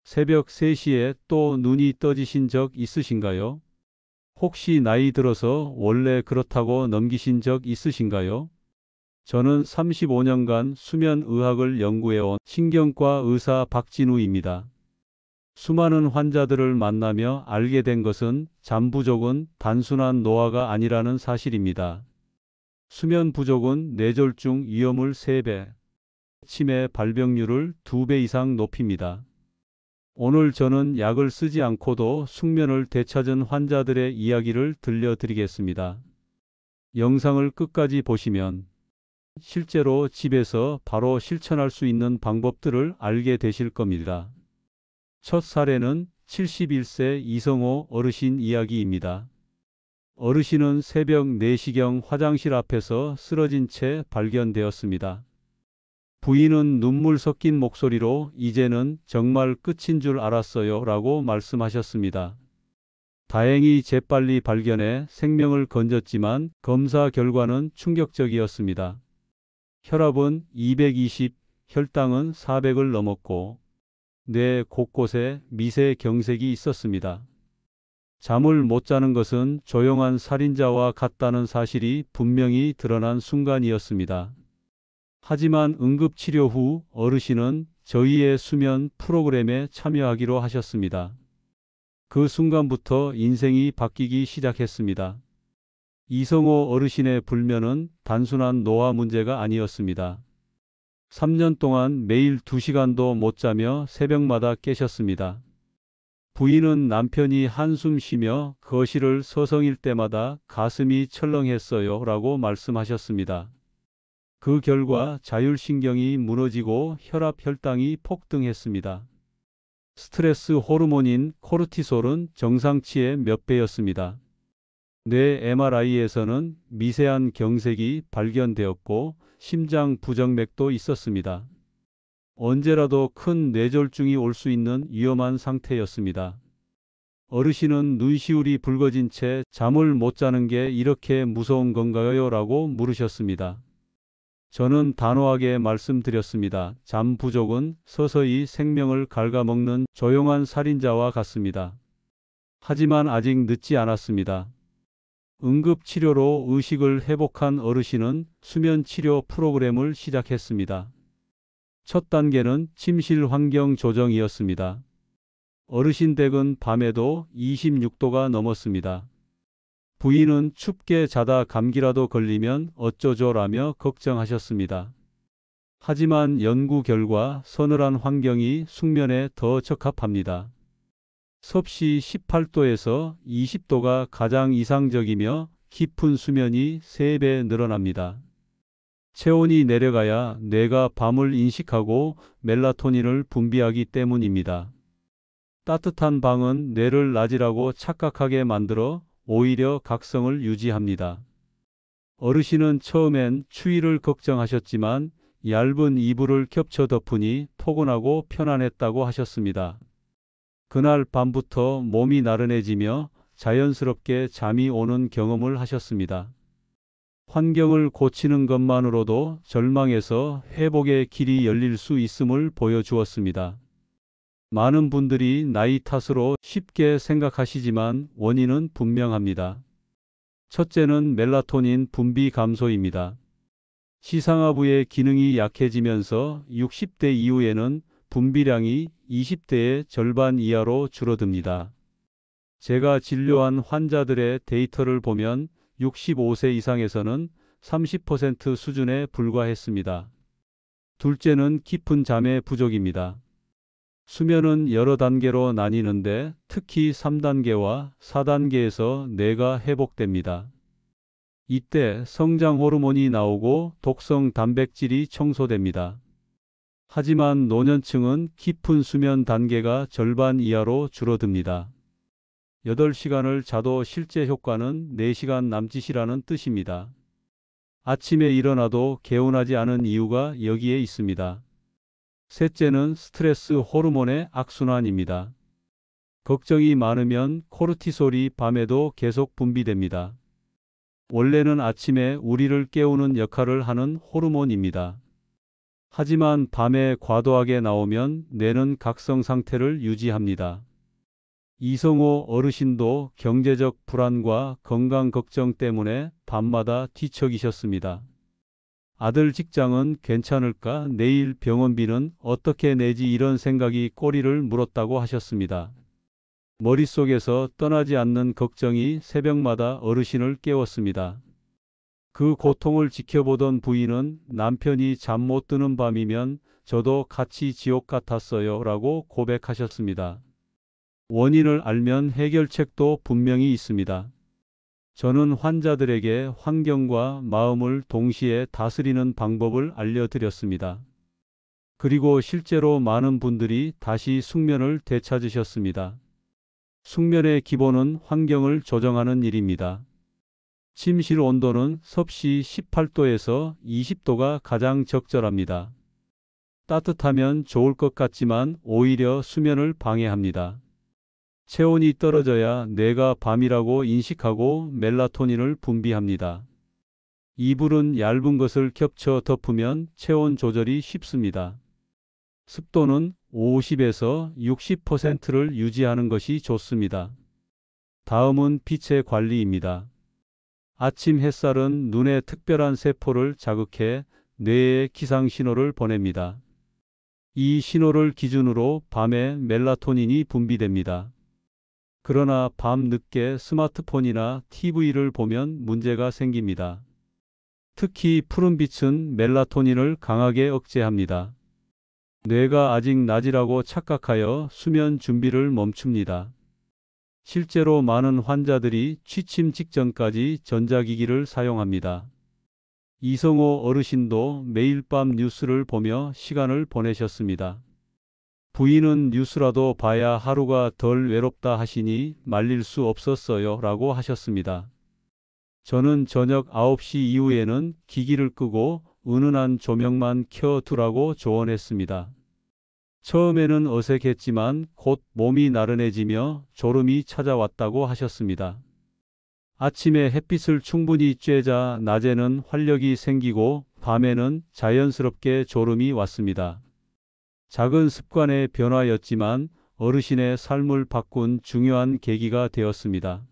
새벽 3시에 또 눈이 떠지신 적 있으신가요? 혹시 나이 들어서 원래 그렇다고 넘기신 적 있으신가요? 저는 35년간 수면의학을 연구해온 신경과 의사 박진우입니다. 수많은 환자들을 만나며 알게 된 것은 잠 부족은 단순한 노화가 아니라는 사실입니다. 수면 부족은 뇌졸중 위험을 3배, 치매 발병률을 2배 이상 높입니다. 오늘 저는 약을 쓰지 않고도 숙면을 되찾은 환자들의 이야기를 들려드리겠습니다. 영상을 끝까지 보시면 실제로 집에서 바로 실천할 수 있는 방법들을 알게 되실 겁니다. 첫 사례는 71세 이성호 어르신 이야기입니다. 어르신은 새벽 4시경 화장실 앞에서 쓰러진 채 발견되었습니다. 부인은 눈물 섞인 목소리로 "이제는 정말 끝인 줄 알았어요 라고 말씀하셨습니다. 다행히 재빨리 발견해 생명을 건졌지만 검사 결과는 충격적이었습니다. 혈압은 220, 혈당은 400을 넘었고 뇌 곳곳에 미세경색이 있었습니다. 잠을 못 자는 것은 조용한 살인자와 같다는 사실이 분명히 드러난 순간이었습니다. 하지만 응급치료 후 어르신은 저희의 수면 프로그램에 참여하기로 하셨습니다. 그 순간부터 인생이 바뀌기 시작했습니다. 이성호 어르신의 불면은 단순한 노화 문제가 아니었습니다. 3년 동안 매일 2시간도 못 자며 새벽마다 깨셨습니다. 부인은 남편이 한숨 쉬며 거실을 서성일 때마다 가슴이 철렁했어요 라고 말씀하셨습니다. 그 결과 자율신경이 무너지고 혈압, 혈당이 폭등했습니다. 스트레스 호르몬인 코르티솔은 정상치의 몇 배였습니다. 뇌 MRI에서는 미세한 경색이 발견되었고 심장 부정맥도 있었습니다. 언제라도 큰 뇌졸중이 올 수 있는 위험한 상태였습니다. 어르신은 눈시울이 붉어진 채 "잠을 못 자는 게 이렇게 무서운 건가요? 라고 물으셨습니다. 저는 단호하게 말씀드렸습니다. 잠 부족은 서서히 생명을 갉아먹는 조용한 살인자와 같습니다. 하지만 아직 늦지 않았습니다. 응급치료로 의식을 회복한 어르신은 수면치료 프로그램을 시작했습니다. 첫 단계는 침실 환경 조정이었습니다. 어르신 댁은 밤에도 26도가 넘었습니다. 부인은 춥게 자다 감기라도 걸리면 어쩌죠라며 걱정하셨습니다. 하지만 연구 결과 서늘한 환경이 숙면에 더 적합합니다. 섭씨 18도에서 20도가 가장 이상적이며 깊은 수면이 3배 늘어납니다. 체온이 내려가야 뇌가 밤을 인식하고 멜라토닌을 분비하기 때문입니다. 따뜻한 방은 뇌를 낮이라고 착각하게 만들어 오히려 각성을 유지합니다. 어르신은 처음엔 추위를 걱정하셨지만 얇은 이불을 겹쳐 덮으니 포근하고 편안했다고 하셨습니다. 그날 밤부터 몸이 나른해지며 자연스럽게 잠이 오는 경험을 하셨습니다. 환경을 고치는 것만으로도 절망에서 회복의 길이 열릴 수 있음을 보여주었습니다. 많은 분들이 나이 탓으로 쉽게 생각하시지만 원인은 분명합니다. 첫째는 멜라토닌 분비 감소입니다. 시상하부의 기능이 약해지면서 60대 이후에는 분비량이 20대의 절반 이하로 줄어듭니다. 제가 진료한 환자들의 데이터를 보면 65세 이상에서는 30% 수준에 불과했습니다. 둘째는 깊은 잠의 부족입니다. 수면은 여러 단계로 나뉘는데 특히 3단계와 4단계에서 뇌가 회복됩니다. 이때 성장 호르몬이 나오고 독성 단백질이 청소됩니다. 하지만 노년층은 깊은 수면 단계가 절반 이하로 줄어듭니다. 8시간을 자도 실제 효과는 4시간 남짓이라는 뜻입니다. 아침에 일어나도 개운하지 않은 이유가 여기에 있습니다. 셋째는 스트레스 호르몬의 악순환입니다. 걱정이 많으면 코르티솔이 밤에도 계속 분비됩니다. 원래는 아침에 우리를 깨우는 역할을 하는 호르몬입니다. 하지만 밤에 과도하게 나오면 뇌는 각성 상태를 유지합니다. 이성호 어르신도 경제적 불안과 건강 걱정 때문에 밤마다 뒤척이셨습니다. 아들 직장은 괜찮을까? 내일 병원비는 어떻게 내지? 이런 생각이 꼬리를 물었다고 하셨습니다. 머릿속에서 떠나지 않는 걱정이 새벽마다 어르신을 깨웠습니다. 그 고통을 지켜보던 부인은 남편이 잠 못 드는 밤이면 저도 같이 지옥 같았어요 라고 고백하셨습니다. 원인을 알면 해결책도 분명히 있습니다. 저는 환자들에게 환경과 마음을 동시에 다스리는 방법을 알려드렸습니다. 그리고 실제로 많은 분들이 다시 숙면을 되찾으셨습니다. 숙면의 기본은 환경을 조정하는 일입니다. 침실 온도는 섭씨 18도에서 20도가 가장 적절합니다. 따뜻하면 좋을 것 같지만 오히려 수면을 방해합니다. 체온이 떨어져야 뇌가 밤이라고 인식하고 멜라토닌을 분비합니다. 이불은 얇은 것을 겹쳐 덮으면 체온 조절이 쉽습니다. 습도는 50에서 60%를 유지하는 것이 좋습니다. 다음은 빛의 관리입니다. 아침 햇살은 눈의 특별한 세포를 자극해 뇌에 기상 신호를 보냅니다. 이 신호를 기준으로 밤에 멜라토닌이 분비됩니다. 그러나 밤 늦게 스마트폰이나 TV를 보면 문제가 생깁니다. 특히 푸른빛은 멜라토닌을 강하게 억제합니다. 뇌가 아직 낮이라고 착각하여 수면 준비를 멈춥니다. 실제로 많은 환자들이 취침 직전까지 전자기기를 사용합니다. 이성호 어르신도 매일 밤 뉴스를 보며 시간을 보내셨습니다. 부인은 뉴스라도 봐야 하루가 덜 외롭다 하시니 말릴 수 없었어요 라고 하셨습니다. 저는 저녁 9시 이후에는 기기를 끄고 은은한 조명만 켜두라고 조언했습니다. 처음에는 어색했지만 곧 몸이 나른해지며 졸음이 찾아왔다고 하셨습니다. 아침에 햇빛을 충분히 쬐자 낮에는 활력이 생기고 밤에는 자연스럽게 졸음이 왔습니다. 작은 습관의 변화였지만 어르신의 삶을 바꾼 중요한 계기가 되었습니다.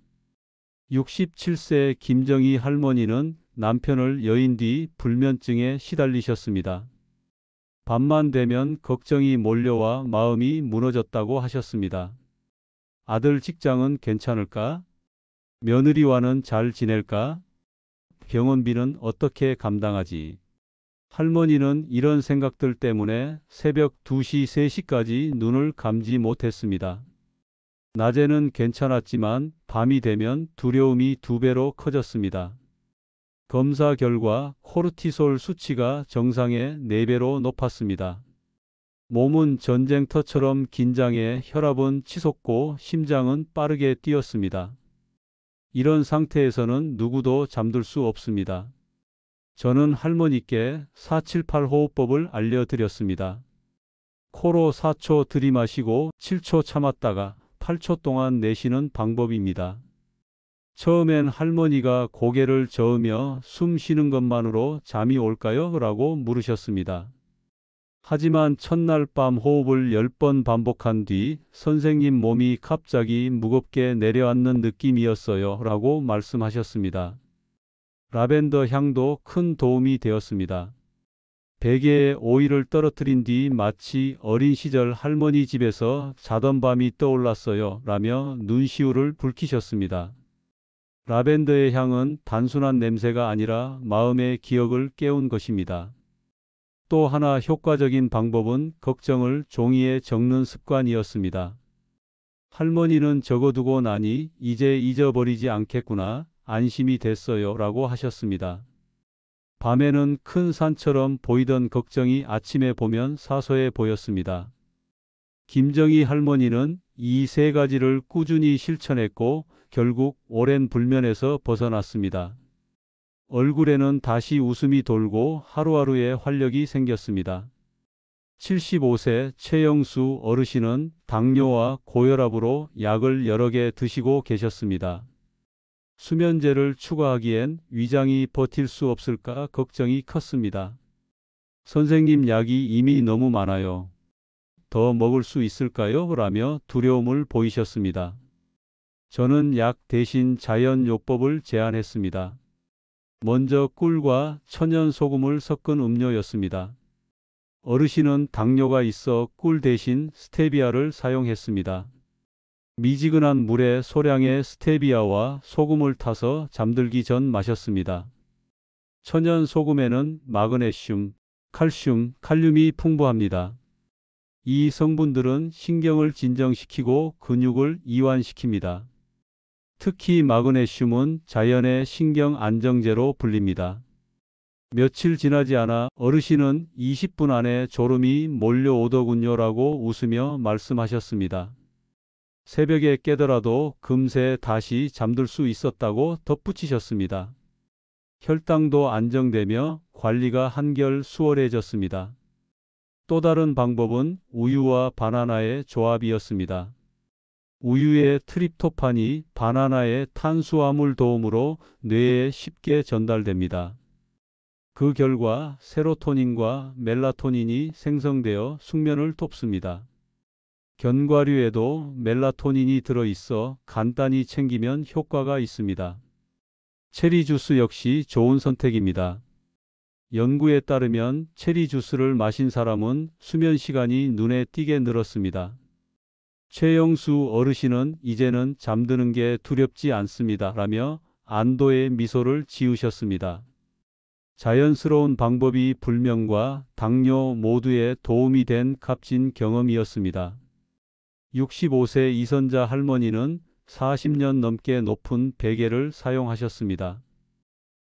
67세 김정희 할머니는 남편을 여인 뒤 불면증에 시달리셨습니다. 밤만 되면 걱정이 몰려와 마음이 무너졌다고 하셨습니다. 아들 직장은 괜찮을까? 며느리와는 잘 지낼까? 병원비는 어떻게 감당하지? 할머니는 이런 생각들 때문에 새벽 2시, 3시까지 눈을 감지 못했습니다. 낮에는 괜찮았지만 밤이 되면 두려움이 2배로 커졌습니다. 검사 결과 코르티솔 수치가 정상의 4배로 높았습니다. 몸은 전쟁터처럼 긴장해 혈압은 치솟고 심장은 빠르게 뛰었습니다. 이런 상태에서는 누구도 잠들 수 없습니다. 저는 할머니께 478 호흡법을 알려드렸습니다. 코로 4초 들이마시고 7초 참았다가 8초 동안 내쉬는 방법입니다. 처음엔 할머니가 고개를 저으며 숨 쉬는 것만으로 잠이 올까요? 라고 물으셨습니다. 하지만 첫날 밤 호흡을 10번 반복한 뒤 선생님 몸이 갑자기 무겁게 내려앉는 느낌이었어요 라고 말씀하셨습니다. 라벤더 향도 큰 도움이 되었습니다. 베개에 오이를 떨어뜨린 뒤 마치 어린 시절 할머니 집에서 자던 밤이 떠올랐어요 라며 눈시울을 붉히셨습니다. 라벤더의 향은 단순한 냄새가 아니라 마음의 기억을 깨운 것입니다. 또 하나 효과적인 방법은 걱정을 종이에 적는 습관이었습니다. 할머니는 적어두고 나니 이제 잊어버리지 않겠구나, 안심이 됐어요 라고 하셨습니다. 밤에는 큰 산처럼 보이던 걱정이 아침에 보면 사소해 보였습니다. 김정희 할머니는 이 3가지를 꾸준히 실천했고 결국 오랜 불면에서 벗어났습니다. 얼굴에는 다시 웃음이 돌고 하루하루에 활력이 생겼습니다. 75세 최영수 어르신은 당뇨와 고혈압으로 약을 여러 개 드시고 계셨습니다. 수면제를 추가하기엔 위장이 버틸 수 없을까 걱정이 컸습니다. 선생님, 약이 이미 너무 많아요. 더 먹을 수 있을까요? 라며 두려움을 보이셨습니다. 저는 약 대신 자연요법을 제안했습니다. 먼저 꿀과 천연 소금을 섞은 음료였습니다. 어르신은 당뇨가 있어 꿀 대신 스테비아를 사용했습니다. 미지근한 물에 소량의 스테비아와 소금을 타서 잠들기 전 마셨습니다. 천연 소금에는 마그네슘, 칼슘, 칼륨이 풍부합니다. 이 성분들은 신경을 진정시키고 근육을 이완시킵니다. 특히 마그네슘은 자연의 신경 안정제로 불립니다. 며칠 지나지 않아 어르신은 20분 안에 졸음이 몰려오더군요라고 웃으며 말씀하셨습니다. 새벽에 깨더라도 금세 다시 잠들 수 있었다고 덧붙이셨습니다. 혈당도 안정되며 관리가 한결 수월해졌습니다. 또 다른 방법은 우유와 바나나의 조합이었습니다. 우유의 트립토판이 바나나의 탄수화물 도움으로 뇌에 쉽게 전달됩니다. 그 결과 세로토닌과 멜라토닌이 생성되어 숙면을 돕습니다. 견과류에도 멜라토닌이 들어있어 간단히 챙기면 효과가 있습니다. 체리 주스 역시 좋은 선택입니다. 연구에 따르면 체리 주스를 마신 사람은 수면 시간이 눈에 띄게 늘었습니다. 최영수 어르신은 이제는 잠드는 게 두렵지 않습니다. 라며 안도의 미소를 지으셨습니다. 자연스러운 방법이 불면과 당뇨 모두에 도움이 된 값진 경험이었습니다. 65세 이선자 할머니는 40년 넘게 높은 베개를 사용하셨습니다.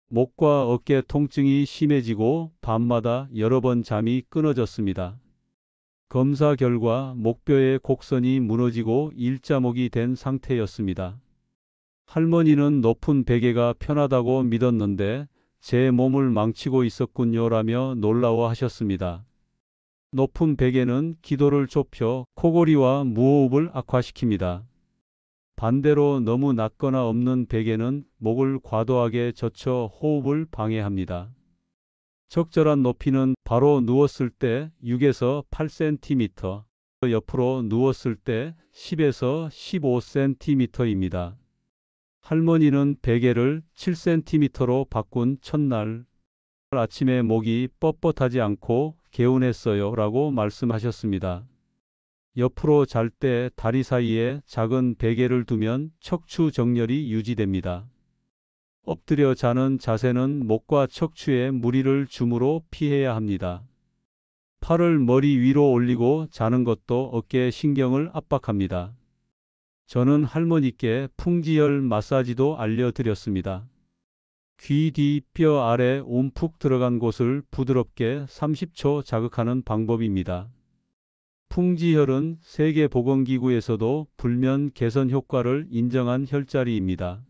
목과 어깨 통증이 심해지고 밤마다 여러 번 잠이 끊어졌습니다. 검사 결과 목뼈의 곡선이 무너지고 일자목이 된 상태였습니다. 할머니는 높은 베개가 편하다고 믿었는데 제 몸을 망치고 있었군요라며 놀라워하셨습니다. 높은 베개는 기도를 좁혀 코골이와 무호흡을 악화시킵니다. 반대로 너무 낮거나 없는 베개는 목을 과도하게 젖혀 호흡을 방해합니다. 적절한 높이는 바로 누웠을 때 6에서 8cm, 옆으로 누웠을 때 10에서 15cm입니다. 할머니는 베개를 7cm로 바꾼 첫날 아침에 목이 뻣뻣하지 않고 개운했어요 라고 말씀하셨습니다. 옆으로 잘 때 다리 사이에 작은 베개를 두면 척추 정렬이 유지됩니다. 엎드려 자는 자세는 목과 척추에 무리를 줌으로 피해야 합니다. 팔을 머리 위로 올리고 자는 것도 어깨 신경을 압박합니다. 저는 할머니께 풍지열 마사지도 알려드렸습니다. 귀 뒤 뼈 아래 움푹 들어간 곳을 부드럽게 30초 자극하는 방법입니다. 풍지혈은 세계보건기구에서도 불면 개선 효과를 인정한 혈자리입니다.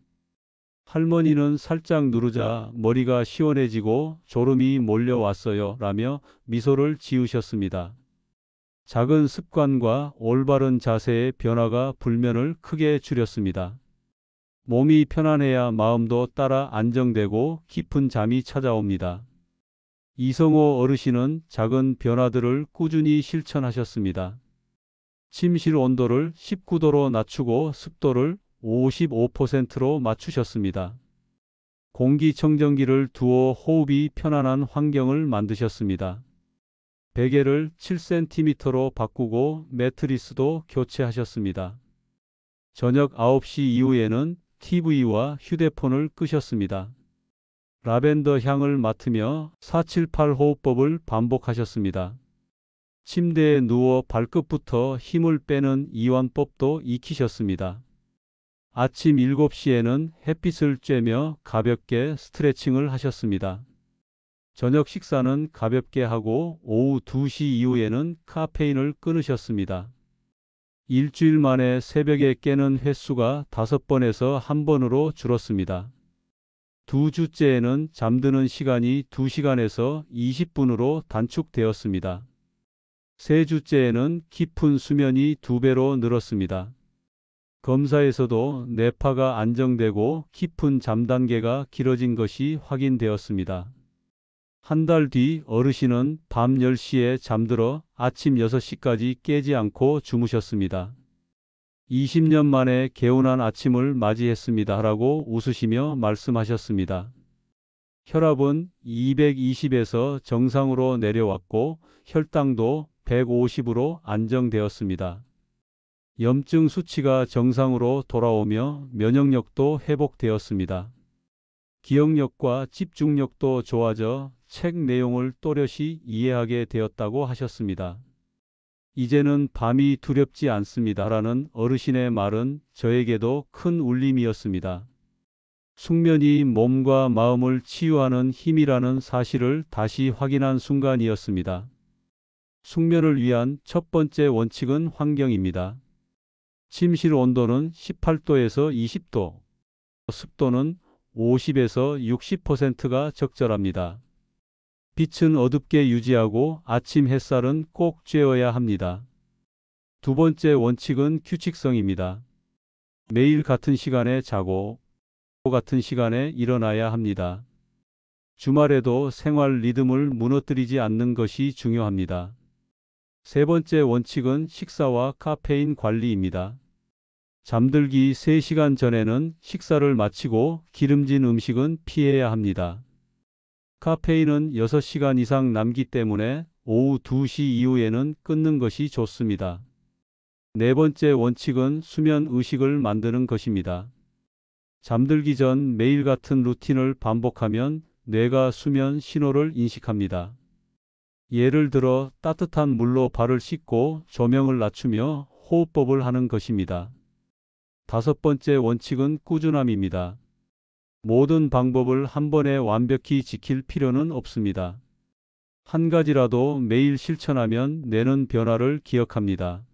할머니는 살짝 누르자 머리가 시원해지고 졸음이 몰려왔어요 라며 미소를 지으셨습니다. 작은 습관과 올바른 자세의 변화가 불면을 크게 줄였습니다. 몸이 편안해야 마음도 따라 안정되고 깊은 잠이 찾아옵니다. 이성호 어르신은 작은 변화들을 꾸준히 실천하셨습니다. 침실 온도를 19도로 낮추고 습도를 55%로 맞추셨습니다. 공기청정기를 두어 호흡이 편안한 환경을 만드셨습니다. 베개를 7cm로 바꾸고 매트리스도 교체하셨습니다. 저녁 9시 이후에는 TV와 휴대폰을 끄셨습니다. 라벤더 향을 맡으며 478호흡법을 반복하셨습니다. 침대에 누워 발끝부터 힘을 빼는 이완법도 익히셨습니다. 아침 7시에는 햇빛을 쬐며 가볍게 스트레칭을 하셨습니다. 저녁 식사는 가볍게 하고 오후 2시 이후에는 카페인을 끊으셨습니다. 일주일 만에 새벽에 깨는 횟수가 5번에서 1번으로 줄었습니다. 2주째에는 잠드는 시간이 2시간에서 20분으로 단축되었습니다. 3주째에는 깊은 수면이 2배로 늘었습니다. 검사에서도 뇌파가 안정되고 깊은 잠 단계가 길어진 것이 확인되었습니다. 한 달 뒤 어르신은 밤 10시에 잠들어 아침 6시까지 깨지 않고 주무셨습니다. 20년 만에 개운한 아침을 맞이했습니다. 라고 웃으시며 말씀하셨습니다. 혈압은 220에서 정상으로 내려왔고 혈당도 150으로 안정되었습니다. 염증 수치가 정상으로 돌아오며 면역력도 회복되었습니다. 기억력과 집중력도 좋아져 책 내용을 또렷이 이해하게 되었다고 하셨습니다. 이제는 밤이 두렵지 않습니다. 라는 어르신의 말은 저에게도 큰 울림이었습니다. 숙면이 몸과 마음을 치유하는 힘이라는 사실을 다시 확인한 순간이었습니다. 숙면을 위한 첫 번째 원칙은 환경입니다. 침실 온도는 18도에서 20도, 습도는 50에서 60%가 적절합니다. 빛은 어둡게 유지하고 아침 햇살은 꼭 쬐어야 합니다. 두 번째 원칙은 규칙성입니다. 매일 같은 시간에 자고 같은 시간에 일어나야 합니다. 주말에도 생활 리듬을 무너뜨리지 않는 것이 중요합니다. 세 번째 원칙은 식사와 카페인 관리입니다. 잠들기 3시간 전에는 식사를 마치고 기름진 음식은 피해야 합니다. 카페인은 6시간 이상 남기 때문에 오후 2시 이후에는 끊는 것이 좋습니다. 네 번째 원칙은 수면 의식을 만드는 것입니다. 잠들기 전 매일 같은 루틴을 반복하면 뇌가 수면 신호를 인식합니다. 예를 들어 따뜻한 물로 발을 씻고 조명을 낮추며 호흡법을 하는 것입니다. 다섯 번째 원칙은 꾸준함입니다. 모든 방법을 한 번에 완벽히 지킬 필요는 없습니다. 한 가지라도 매일 실천하면 뇌는 변화를 기억합니다.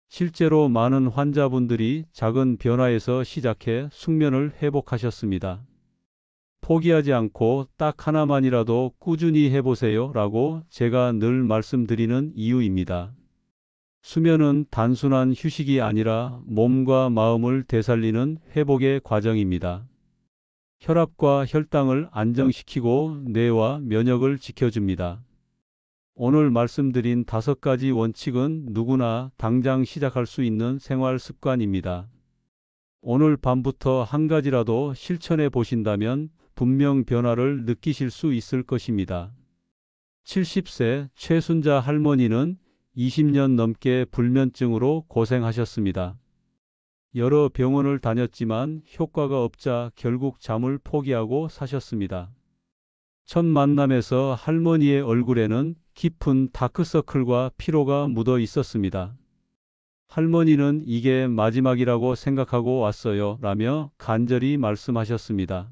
실제로 많은 환자분들이 작은 변화에서 시작해 숙면을 회복하셨습니다. 포기하지 않고 딱 하나만이라도 꾸준히 해보세요 라고 제가 늘 말씀드리는 이유입니다. 수면은 단순한 휴식이 아니라 몸과 마음을 되살리는 회복의 과정입니다. 혈압과 혈당을 안정시키고 뇌와 면역을 지켜줍니다. 오늘 말씀드린 5가지 원칙은 누구나 당장 시작할 수 있는 생활 습관입니다. 오늘 밤부터 한 가지라도 실천해 보신다면 분명 변화를 느끼실 수 있을 것입니다. 70세 최순자 할머니는 20년 넘게 불면증으로 고생하셨습니다. 여러 병원을 다녔지만 효과가 없자 결국 잠을 포기하고 사셨습니다. 첫 만남에서 할머니의 얼굴에는 깊은 다크서클과 피로가 묻어 있었습니다. 할머니는 이게 마지막이라고 생각하고 왔어요 라며 간절히 말씀하셨습니다.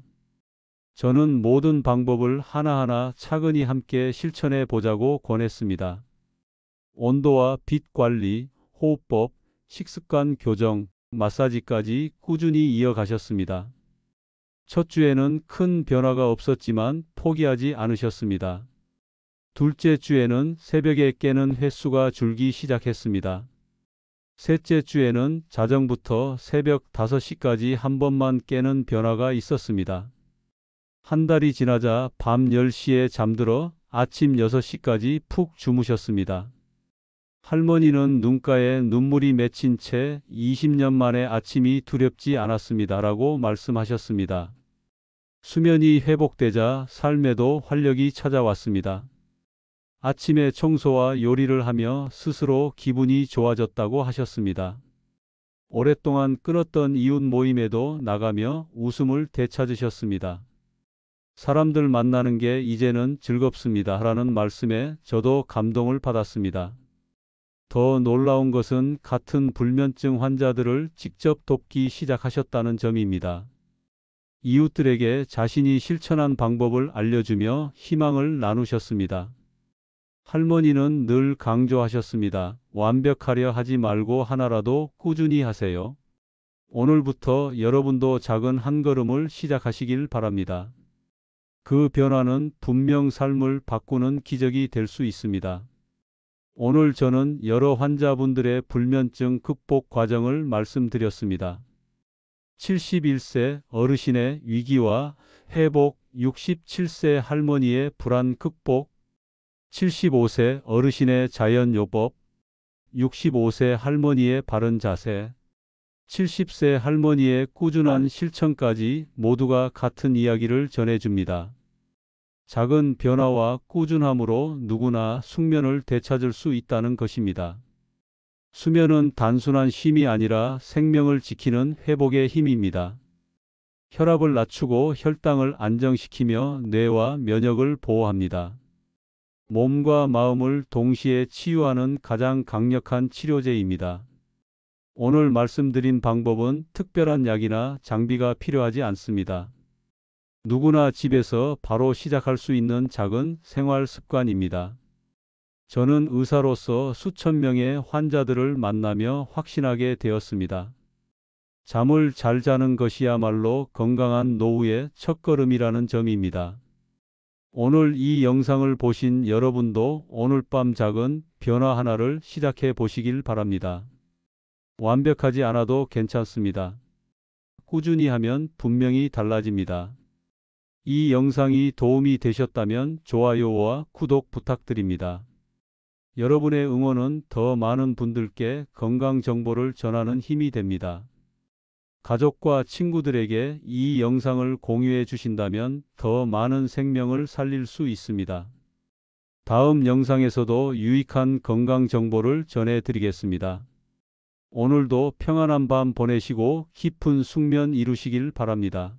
저는 모든 방법을 하나하나 차근히 함께 실천해 보자고 권했습니다. 온도와 빛 관리, 호흡법, 식습관 교정, 마사지까지 꾸준히 이어가셨습니다. 첫 주에는 큰 변화가 없었지만 포기하지 않으셨습니다. 둘째 주에는 새벽에 깨는 횟수가 줄기 시작했습니다. 셋째 주에는 자정부터 새벽 5시까지 한 번만 깨는 변화가 있었습니다. 한 달이 지나자 밤 10시에 잠들어 아침 6시까지 푹 주무셨습니다. 할머니는 눈가에 눈물이 맺힌 채 20년 만에 아침이 두렵지 않았습니다. 라고 말씀하셨습니다. 수면이 회복되자 삶에도 활력이 찾아왔습니다. 아침에 청소와 요리를 하며 스스로 기분이 좋아졌다고 하셨습니다. 오랫동안 끊었던 이웃 모임에도 나가며 웃음을 되찾으셨습니다. 사람들 만나는 게 이제는 즐겁습니다. 라는 말씀에 저도 감동을 받았습니다. 더 놀라운 것은 같은 불면증 환자들을 직접 돕기 시작하셨다는 점입니다. 이웃들에게 자신이 실천한 방법을 알려주며 희망을 나누셨습니다. 할머니는 늘 강조하셨습니다. 완벽하려 하지 말고 하나라도 꾸준히 하세요. 오늘부터 여러분도 작은 한 걸음을 시작하시길 바랍니다. 그 변화는 분명 삶을 바꾸는 기적이 될 수 있습니다. 오늘 저는 여러 환자분들의 불면증 극복 과정을 말씀드렸습니다. 71세 어르신의 위기와 회복 67세 할머니의 불안 극복, 75세 어르신의 자연요법, 65세 할머니의 바른 자세, 70세 할머니의 꾸준한 실천까지 모두가 같은 이야기를 전해줍니다. 작은 변화와 꾸준함으로 누구나 숙면을 되찾을 수 있다는 것입니다. 수면은 단순한 쉼이 아니라 생명을 지키는 회복의 힘입니다. 혈압을 낮추고 혈당을 안정시키며 뇌와 면역을 보호합니다. 몸과 마음을 동시에 치유하는 가장 강력한 치료제입니다. 오늘 말씀드린 방법은 특별한 약이나 장비가 필요하지 않습니다. 누구나 집에서 바로 시작할 수 있는 작은 생활 습관입니다. 저는 의사로서 수천 명의 환자들을 만나며 확신하게 되었습니다. 잠을 잘 자는 것이야말로 건강한 노후의 첫걸음이라는 점입니다. 오늘 이 영상을 보신 여러분도 오늘 밤 작은 변화 하나를 시작해 보시길 바랍니다. 완벽하지 않아도 괜찮습니다. 꾸준히 하면 분명히 달라집니다. 이 영상이 도움이 되셨다면 좋아요와 구독 부탁드립니다. 여러분의 응원은 더 많은 분들께 건강 정보를 전하는 힘이 됩니다. 가족과 친구들에게 이 영상을 공유해 주신다면 더 많은 생명을 살릴 수 있습니다. 다음 영상에서도 유익한 건강 정보를 전해 드리겠습니다. 오늘도 평안한 밤 보내시고 깊은 숙면 이루시길 바랍니다.